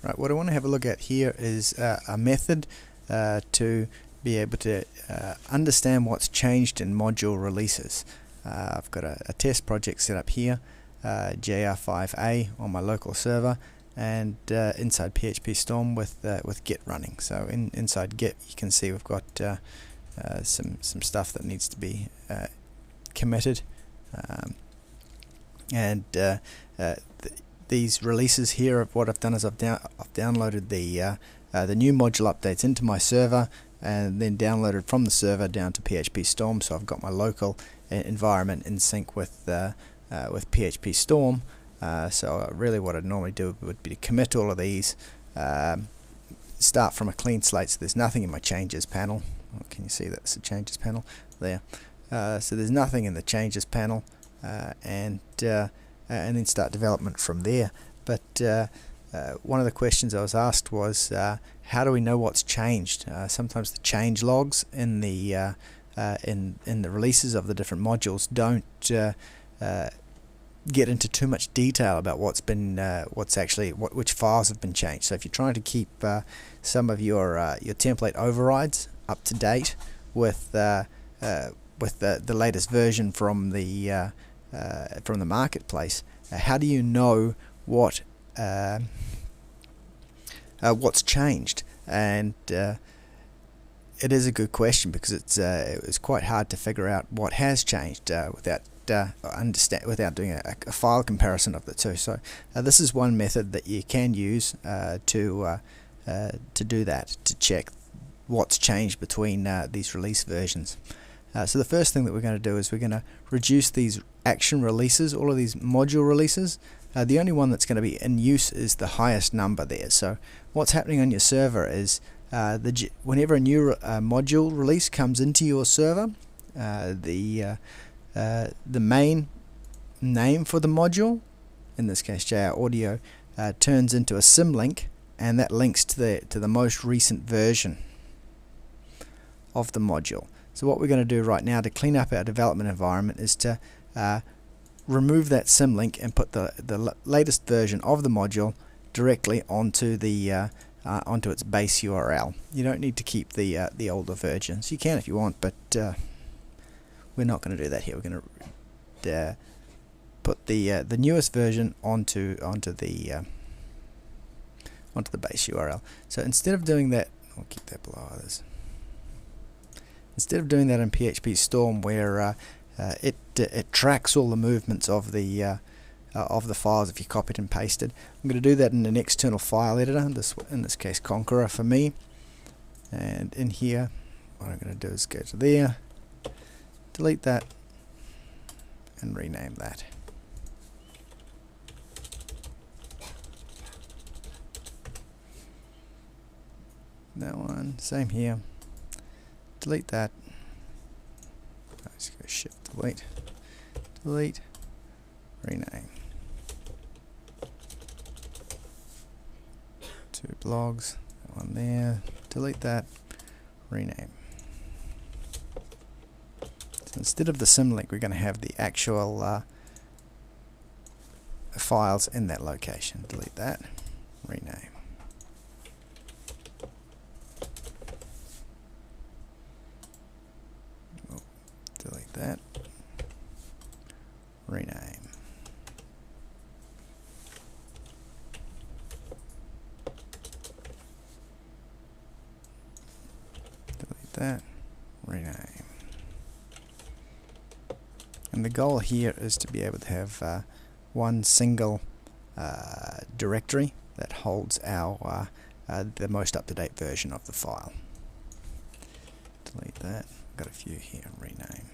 Right, what I want to have a look at here is a method to be able to understand what's changed in module releases. I've got a test project set up here, JR5A on my local server, and inside PHP Storm with Git running. So inside Git you can see we've got some stuff that needs to be committed, these releases here of what I've done is I've downloaded the new module updates into my server and then downloaded from the server down to PHP Storm. So I've got my local environment in sync with PHP Storm. So really what I'd normally do would be to commit all of these, start from a clean slate, so there's nothing in my changes panel. Oh, can you see that's the changes panel there? So there's nothing in the changes panel, and then start development from there. But one of the questions I was asked was, how do we know what's changed? Sometimes the change logs in the releases of the different modules don't get into too much detail about what's been which files have been changed. So if you're trying to keep some of your template overrides up to date with the latest version from the marketplace, how do you know what's changed? And it is a good question, because it's quite hard to figure out what has changed without doing a file comparison of the two. So this is one method that you can use to do that, to check what's changed between these release versions. So the first thing that we're going to do is we're going to reduce these action releases, all of these module releases. The only one that's going to be in use is the highest number there. So what's happening on your server is whenever a new module release comes into your server, the main name for the module, in this case JR Audio, turns into a symlink, and that links to the most recent version of the module. So what we're going to do right now to clean up our development environment is to remove that symlink and put the latest version of the module directly onto onto its base URL. You don't need to keep the older versions. You can if you want, but we're not going to do that here. We're going to put the newest version onto the base URL. So instead of doing that, I'll keep that below others. Instead of doing that in PHP Storm, where it tracks all the movements of the files if you copied and pasted, I'm going to do that in an external file editor. In this case, Conqueror for me. And in here, what I'm going to do is go to there, delete that, and rename that. That one, same here. Delete that. Let's go shift delete, rename. 2 blogs, that one there, delete that, rename. So instead of the symlink, we're going to have the actual files in that location. Delete that, rename. Delete that, rename. Delete that, rename. And the goal here is to be able to have one single directory that holds our the most up-to-date version of the file. Delete that. Got a few here. Rename.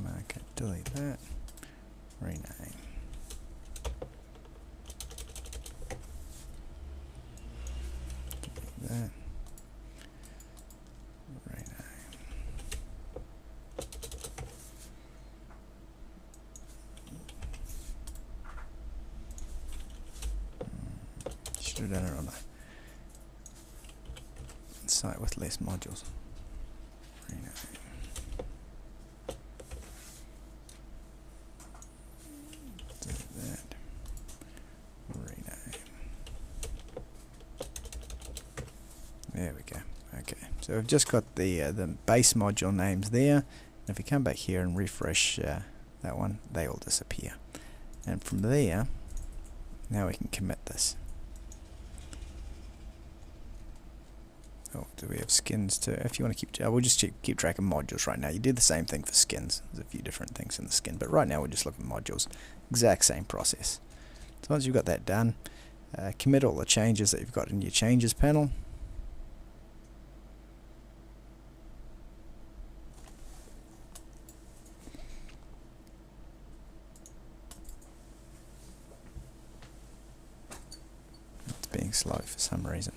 Okay, delete that. Rename. Delete that. Rename. Should have done it on a site with less modules. Rename. There we go. Okay, so we've just got the base module names there. And if we come back here and refresh that one, they all disappear. And from there, now we can commit this. Oh, do we have skins too? If you want to keep, we'll just keep track of modules right now. You do the same thing for skins. There's a few different things in the skin, but right now we're just looking at modules. Exact same process. So once you've got that done, commit all the changes that you've got in your changes panel. It's being slow for some reason.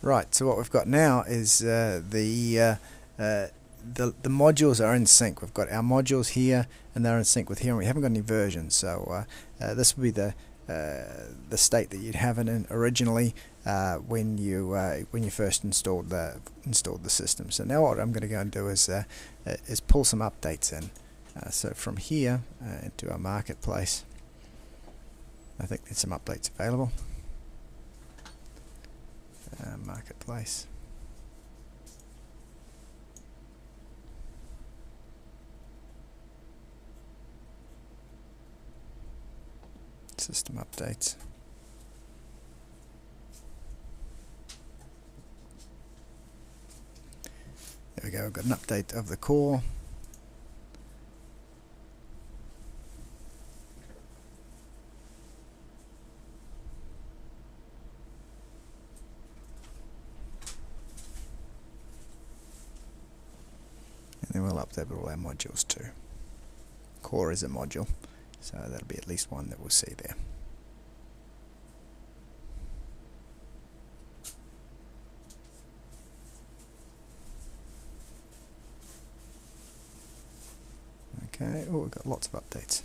Right, so what we've got now is the modules are in sync. We've got our modules here, and they're in sync with here, and we haven't got any versions. So this will be the state that you'd have it in originally when you first installed the system. So now what I'm going to go and do is pull some updates in. So from here into our marketplace, I think there's some updates available. Marketplace. System updates. There we go, we've got an update of the core. And then we'll update all our modules too. Core is a module, so that'll be at least one that we'll see there. Okay, oh, we've got lots of updates.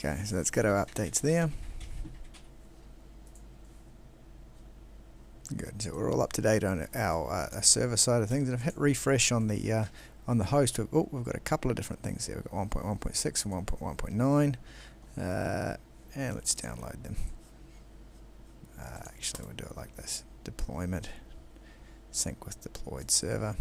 Okay, so let's go to our updates there. Good, so we're all up to date on our server side of things, and I've hit refresh on the host. We've got a couple of different things here. We've got 1.1.6 and 1.1.9, and let's download them. Actually, we'll do it like this: deployment, sync with deployed server.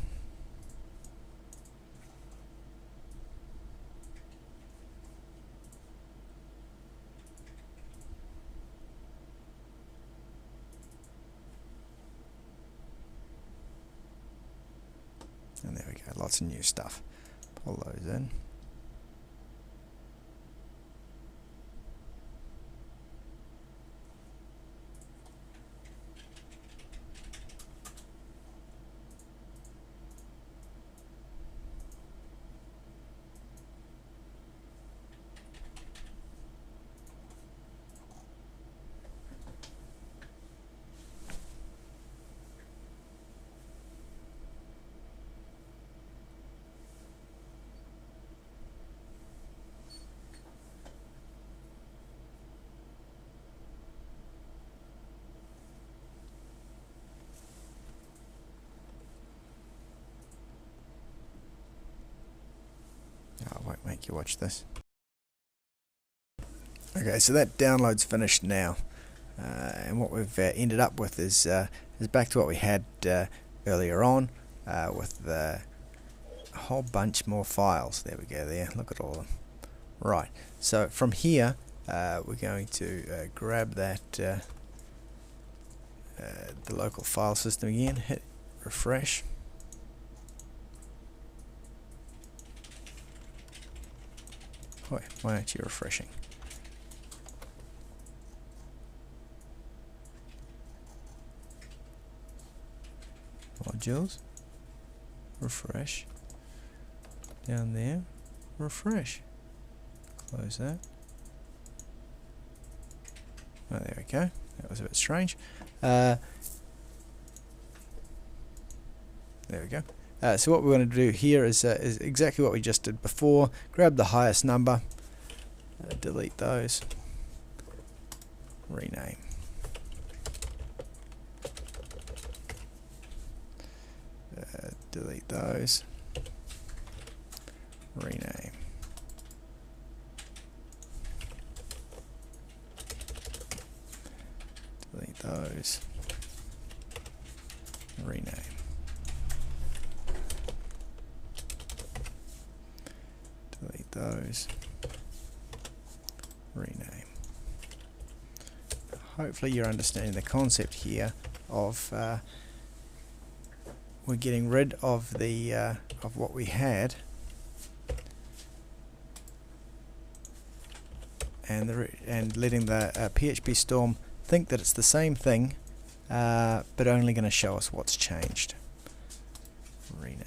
And there we go, lots of new stuff. Pull those in. I won't make you watch this. Okay, so that download's finished now, and what we've ended up with is back to what we had earlier on, with a whole bunch more files. There we go. There, look at all of them. Right. So from here, we're going to grab that the local file system again. Hit refresh. Why aren't you refreshing? Modules, refresh, down there, refresh, close that. Oh, there we go, that was a bit strange. There we go. So what we're going to do here is exactly what we just did before. Grab the highest number, delete those, rename. Delete those, rename. Delete those, rename. Delete those, rename. Hopefully you're understanding the concept here of we're getting rid of the of what we had, and letting the PHP Storm think that it's the same thing, but only going to show us what's changed. Rename.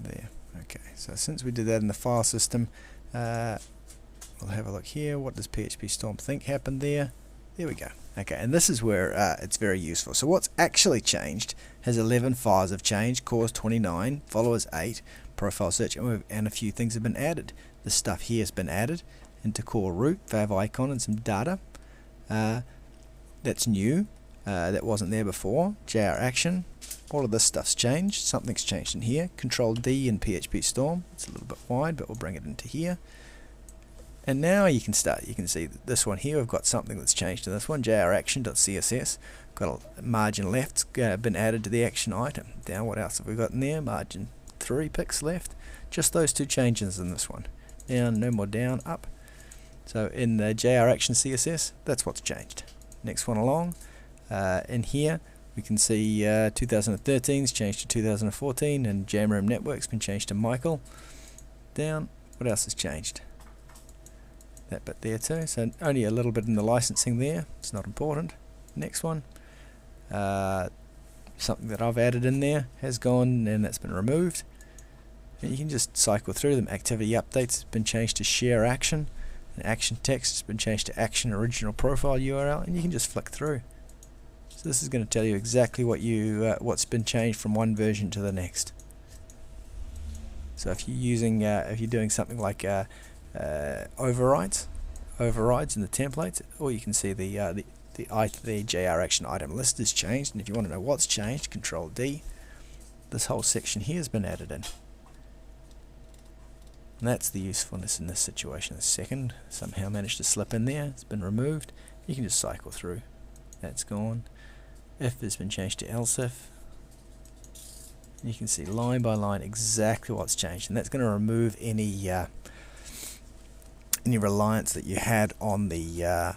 There. Okay. So since we did that in the file system, we'll have a look here. What does PHP Storm think happened there? There we go. Okay, and this is where it's very useful. So what's actually changed has 11 files have changed, cores 29, followers 8, profile search, and a few things have been added. This stuff here has been added into core root, fav icon, and some data. That's new. That wasn't there before. JR action. All of this stuff's changed. Something's changed in here. Control D in PHP Storm. It's a little bit wide, but we'll bring it into here. And now you can start. You can see that this one here, we've got something that's changed in this one. JRAction.css. Got a margin left, been added to the action item. Down, what else have we got in there? Margin 3 pixels left. Just those two changes in this one. Down, no more down, up. So in the JRAction CSS, that's what's changed. Next one along. In here, we can see 2013's changed to 2014, and Jamroom Network's been changed to Michael. Down, what else has changed? That bit there too, so only a little bit in the licensing there, it's not important. Next one, something that I've added in there has gone and that's been removed, and you can just cycle through them. Activity updates has been changed to share action, and action text has been changed to action original profile URL, and you can just flick through. So this is going to tell you exactly what what's been changed from one version to the next. So if you're using if you're doing something like overrides in the templates, or you can see the JR action item list is changed, and if you want to know what's changed, Control D. This whole section here has been added in, and that's the usefulness in this situation. The second somehow managed to slip in there, it's been removed. You can just cycle through. That's gone. If has been changed to else if. You can see line by line exactly what's changed, and that's going to remove any reliance that you had on the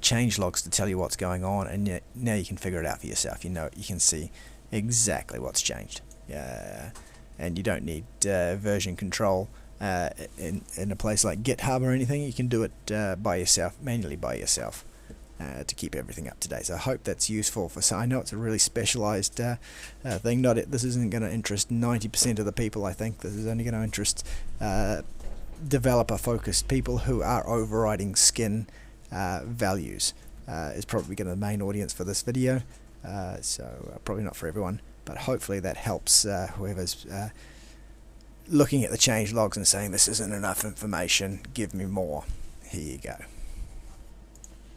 change logs to tell you what's going on, and now you can figure it out for yourself. You know, you can see exactly what's changed, and you don't need version control in a place like GitHub or anything. You can do it by yourself, manually by yourself, to keep everything up to date. So I hope that's useful for some. I know it's a really specialized thing. This isn't going to interest 90% of the people. I think this is only going to interest developer focused people who are overriding skin values. Is probably going to be the main audience for this video, so probably not for everyone, but hopefully that helps whoever's looking at the change logs and saying this isn't enough information, give me more. Here you go.